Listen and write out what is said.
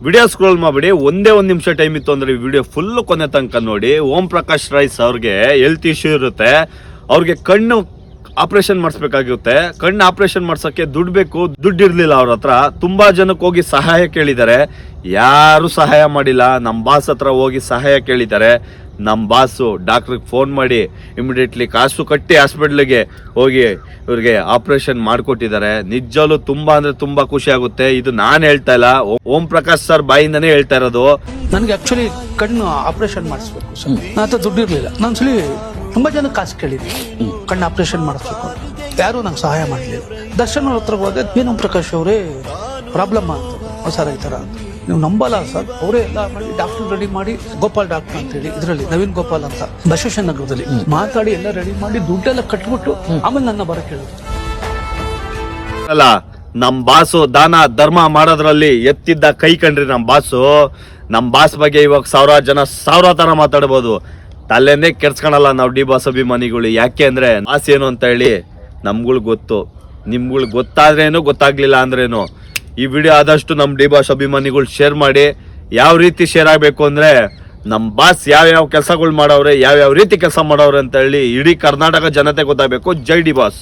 Video scroll ಮಾಡ್ಬಿಡಿ. ಒಂದೇ ಒಂದು ನಿಮಿಷ ಟೈಮ್ ಇತ್ತು ಅಂದ್ರೆ ಈ ವಿಡಿಯೋ ಫುಲ್ ಕೊನೆ ತನಕ ನೋಡಿ. ಓಂ ಪ್ರಕಾಶ್ ರೈಸ್ ಅವ್ರಿಗೆ ಹೆಲ್ತ್ ಇಶ್ಯೂ ಇರುತ್ತೆ. ಅವ್ರಿಗೆ ಕಣ್ಣು ಆಪರೇಷನ್ ಮಾಡಿಸ್ಬೇಕಾಗುತ್ತೆ. ಕಣ್ಣು ಆಪರೇಷನ್ ಮಾಡ್ಸಕ್ಕೆ ದುಡ್ಡು ಬೇಕು. ದುಡ್ಡು ಇರ್ಲಿಲ್ಲ ಅವ್ರ ಹತ್ರ. ತುಂಬಾ ಜನಕ್ಕೆ ಹೋಗಿ ಸಹಾಯ ಕೇಳಿದ್ದಾರೆ, ಯಾರು ಸಹಾಯ ಮಾಡಿಲ್ಲ. ನಮ್ಮ ಬಾಸ್ ಹತ್ರ ಹೋಗಿ ಸಹಾಯ ಕೇಳಿದ್ದಾರೆ. ನಮ್ಮ ಬಾಸು ಡಾಕ್ಟ್ರಿಗೆ ಫೋನ್ ಮಾಡಿ ಇಮಿಡಿಯೇಟ್ಲಿ ಕಾಸು ಕಟ್ಟಿ ಹಾಸ್ಪಿಟ್ಲಿಗೆ ಹೋಗಿ ಇವ್ರಿಗೆ ಆಪರೇಷನ್ ಮಾಡಿಕೊಟ್ಟಿದ್ದಾರೆ. ನಿಜಲ್ಲೂ ತುಂಬಾ ಅಂದ್ರೆ ತುಂಬಾ ಖುಷಿ ಆಗುತ್ತೆ. ಇದು ನಾನು ಹೇಳ್ತಾ ಇಲ್ಲ, ಓಂ ಪ್ರಕಾಶ್ ಸರ್ ಬಾಯಿಂದನೇ ಹೇಳ್ತಾ ಇರೋದು. ನನಗೆ ಆಕ್ಚುಲಿ ಕಣ್ಣು ಆಪರೇಷನ್ ಮಾಡಿಸ್ಬೇಕು ಸರ್. ನನ್ನ ಹತ್ರ ದುಡ್ಡು ಇರಲಿಲ್ಲ. ನಾನು ಸಲಿ ತುಂಬಾ ಜನ ಕಾಸು ಕೇಳಿದ್ವಿ ಕಣ್ಣು ಆಪರೇಷನ್ ಮಾಡಿಸ್ಬೇಕು. ಯಾರು ನಂಗೆ ಸಹಾಯ ಮಾಡಲಿಲ್ಲ. ದರ್ಶನ್ ಅವ್ರ ಹತ್ರ ಹೋದೆ, ಏನು ಪ್ರಕಾಶ್ ಅವರೇ ಪ್ರಾಬ್ಲಮ್ ಅಂತ ಸರ್ ಈ ಥರ ಅಂತ. ನೀವು ನಂಬಲ್ಲ ಸರ್, ಅವರೇ ಎಲ್ಲ ಮಾಡಿ ಡಾಕ್ಟರ್ ರೆಡಿ ಮಾಡಿ, ಗೋಪಾಲ್ ಡಾಕ್ಟರ್ ಅಂತ ಹೇಳಿ ಇದರಲ್ಲಿ ನವೀನ್ ಗೋಪಾಲ್ ಅಂತ ಬಸವೇಶ್ವರ ನಗರದಲ್ಲಿ ಮಾತಾಡಿ ಎಲ್ಲ ರೆಡಿ ಮಾಡಿ ದುಡ್ಡೆಲ್ಲ ಕಟ್ಬಿಟ್ಟು ಆಮೇಲೆ ನನ್ನ ಬರಕ್ಕೆ ಹೇಳಿದ್ರು. ಅಲ್ಲ, ನಮ್ ಬಾಸು ದಾನ ಧರ್ಮ ಮಾಡೋದ್ರಲ್ಲಿ ಎತ್ತಿದ್ದ ಕೈ ಕಂಡ್ರಿ ನಮ್ ಬಾಸು. ನಮ್ ಬಾಸ್ ಬಗ್ಗೆ ಇವಾಗ ಸಾವಿರ ತರ ಮಾತಾಡ್ಬೋದು. ತಲೆನೇ ಕೆಡ್ಸ್ಕೊಳಲ್ಲ ನಾವು ಡಿ ಬಾಸ್ ಅಭಿಮಾನಿಗಳು. ಯಾಕೆ ಅಂದ್ರೆ ಬಾಸ್ ಏನು ಅಂತ ಹೇಳಿ ನಮ್ಗಳು ಗೊತ್ತು. ನಿಮ್ಗಳು ಗೊತ್ತಾದ್ರೇನು ಗೊತ್ತಾಗ್ಲಿಲ್ಲ ಅಂದ್ರೇನು. ಈ ವಿಡಿಯೋ ಆದಷ್ಟು ನಮ್ ಡಿ ಬಾಸ್ ಅಭಿಮಾನಿಗಳು ಶೇರ್ ಮಾಡಿ. ಯಾವ ರೀತಿ ಶೇರ್ ಆಗ್ಬೇಕು ಅಂದ್ರೆ, ನಮ್ ಬಾಸ್ ಯಾವ ಕೆಲಸಗಳು ಮಾಡವ್ರೆ, ಯಾವ ರೀತಿ ಕೆಲಸ ಮಾಡವ್ರೆ ಅಂತ ಹೇಳಿ ಇಡೀ ಕರ್ನಾಟಕ ಜನತೆ ಗೊತ್ತಾಗಬೇಕು. ಜೈ ಡಿ ಬಾಸ್.